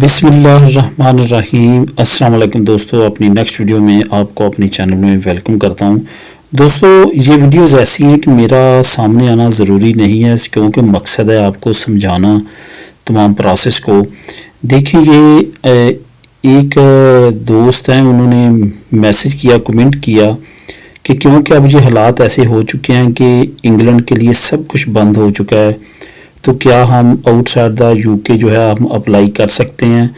बिस्मिल्लाहिर्रहमानिर्रहीम। अस्सलाम वालेकुम दोस्तों, अपनी नेक्स्ट वीडियो में आपको अपने चैनल में वेलकम करता हूं। दोस्तों, ये वीडियोस ऐसी हैं कि मेरा सामने आना ज़रूरी नहीं है, क्योंकि मकसद है आपको समझाना तमाम प्रोसेस को। देखिए, ये एक दोस्त हैं, उन्होंने मैसेज किया, कमेंट किया कि क्योंकि अब ये हालात ऐसे हो चुके हैं कि इंग्लैंड के लिए सब कुछ बंद हो चुका है, तो क्या हम आउटसाइड द यूके जो है हम अप्लाई कर सकते हैं।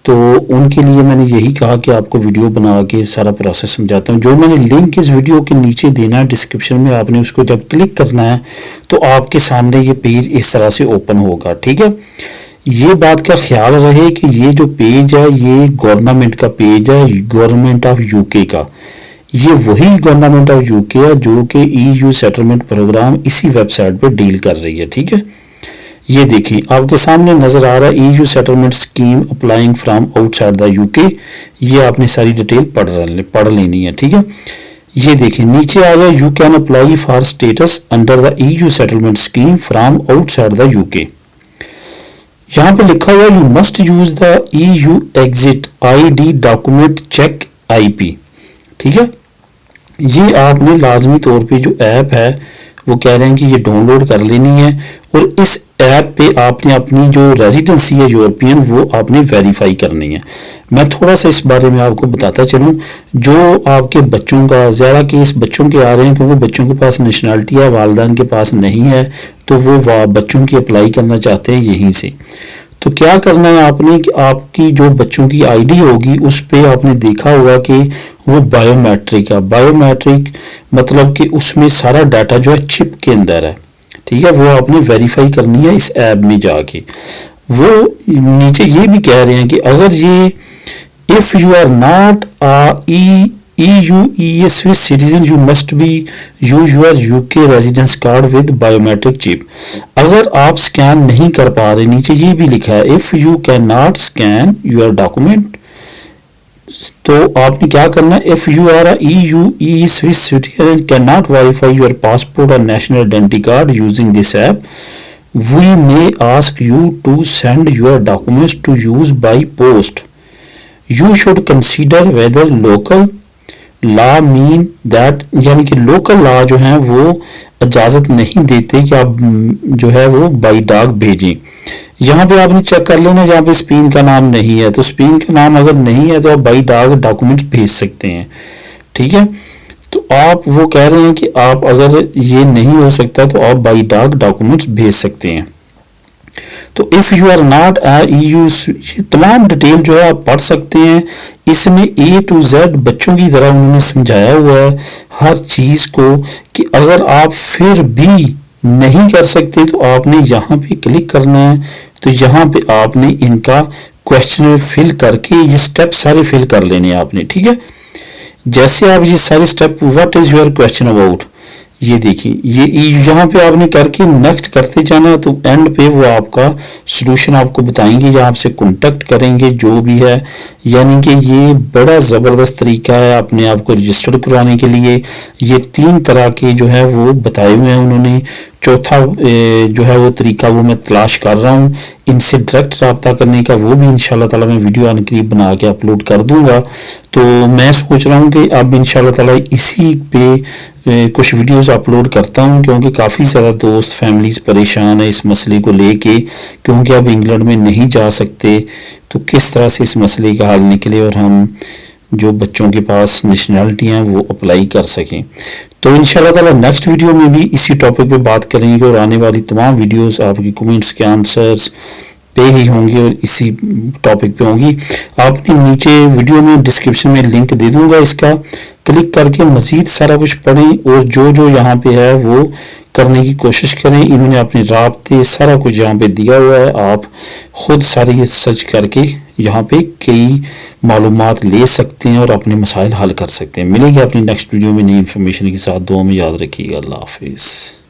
तो उनके लिए मैंने यही कहा कि आपको वीडियो बना के सारा प्रोसेस समझाता हूँ। जो मैंने लिंक इस वीडियो के नीचे देना है डिस्क्रिप्शन में, आपने उसको जब क्लिक करना है तो आपके सामने ये पेज इस तरह से ओपन होगा। ठीक है, ये बात का ख्याल रहे कि ये जो पेज है ये गवर्नमेंट का पेज है, गवर्नमेंट ऑफ यूके का। ये वही गवर्नमेंट ऑफ यूके है जो कि EU सेटलमेंट प्रोग्राम इसी वेबसाइट पे डील कर रही है। ठीक है, ये देखिए आपके सामने नजर आ रहा है EU settlement scheme applying from outside the UK. ये आपने सारी डिटेल पढ़ लेनी है। ठीक है, ये देखिए नीचे आ गया, you can apply for status under the EU settlement scheme from outside the UK. यहाँ पे लिखा हुआ you must use the EU exit ID document check IP। ठीक है, ये आपने लाजमी तौर पे जो ऐप है वो कह रहे हैं कि ये डाउनलोड कर लेनी है, और इस ऐप पे आपने अपनी जो रेजिडेंसी है यूरोपियन वो आपने वेरीफाई करनी है। मैं थोड़ा सा इस बारे में आपको बताता चलूँ। जो आपके बच्चों का ज़्यादा केस बच्चों के आ रहे हैं, क्योंकि बच्चों के पास नेशनलिटी है, वालिदैन के पास नहीं है, तो वो बच्चों की अप्लाई करना चाहते हैं यहीं से। तो क्या करना है आपने कि आपकी जो बच्चों की ID होगी उस पे आपने देखा होगा कि वो बायोमेट्रिक है। बायोमेट्रिक मतलब कि उसमें सारा डाटा जो है चिप के अंदर है। ठीक है, वो आपने वेरीफाई करनी है इस ऐप में जाके। वो नीचे ये भी कह रहे हैं कि अगर ये if you are not EU Swiss citizen you must be use your UK residence card with biometric chip। अगर आप स्कैन नहीं कर पा रहे, नीचे ये भी लिखा है if you can not scan your document, तो आपने क्या करना है, if you are EU Swiss citizen can not verify your passport और national identity card using this app, we may ask you to send your documents to us by post. You should consider whether local law mean that, यानी कि local law जो है वो इजाज़त नहीं देते कि आप जो है वो बाई डाक भेजें। यहाँ पे आपने चेक कर लेना, जहाँ पे स्पेन का नाम नहीं है, तो स्पेन का नाम अगर नहीं है तो आप बाई डाक डॉक्यूमेंट्स भेज सकते हैं। ठीक है, तो आप वो कह रहे हैं कि आप अगर ये नहीं हो सकता तो आप बाई डाक डॉक्यूमेंट्स भेज सकते हैं। तो if you are not EU, ये तमाम डिटेल जो है आप पढ़ सकते हैं। इसमें A to Z बच्चों की तरह उन्होंने समझाया हुआ है हर चीज़ को, कि अगर आप फिर भी नहीं कर सकते तो आपने यहाँ पे क्लिक करना है। तो यहाँ पे आपने इनका क्वेश्चन फिल करके ये स्टेप सारे फिल कर लेने हैं आपने। ठीक है, जैसे आप ये सारे step, what is your question about, ये देखिए ये यहाँ पे आपने करके नेक्स्ट करते जाना, तो एंड पे वो आपका सॉल्यूशन आपको बताएंगे या आपसे कांटेक्ट करेंगे जो भी है। यानी कि ये बड़ा ज़बरदस्त तरीका है अपने आप को रजिस्टर करवाने के लिए। ये 3 तरह के जो है वो बताए हुए हैं उन्होंने। चौथा जो है वो तरीका वो मैं तलाश कर रहा हूँ इनसे डायरेक्ट रब्ता करने का, वो भी इंशाल्लाह ताला मैं वीडियो अनकरीब बना के अपलोड कर दूंगा। तो मैं सोच रहा हूँ कि अब इंशाल्लाह ताला इसी पे कुछ वीडियोस अपलोड करता हूँ, क्योंकि काफ़ी ज़्यादा दोस्त फैमिलीज़ परेशान है इस मसले को लेके, क्योंकि अब इंग्लैंड में नहीं जा सकते। तो किस तरह से इस मसले का हल निकले और हम जो बच्चों के पास नेशनलिटी हैं वो अप्लाई कर सकें। तो इंशाल्लाह ताला नेक्स्ट वीडियो में भी इसी टॉपिक पे बात करेंगे, और आने वाली तमाम वीडियोस आपकी कमेंट्स के आंसर्स पे ही होंगे और इसी टॉपिक पे होंगी। आपने नीचे वीडियो में डिस्क्रिप्शन में लिंक दे दूंगा, इसका क्लिक करके मज़ीद सारा कुछ पढ़ें, और जो जो यहाँ पे है वो करने की कोशिश करें। इन्होंने अपने राब्ते सारा कुछ यहाँ पे दिया हुआ है, आप खुद सारी सर्च करके यहाँ पे कई मालूमात ले सकते हैं और अपने मसाइल हल कर सकते हैं। मिलेंगे अपनी नेक्स्ट वीडियो में नई इन्फॉर्मेशन के साथ। दुआ में याद रखिएगा। अल्लाह हाफिज़।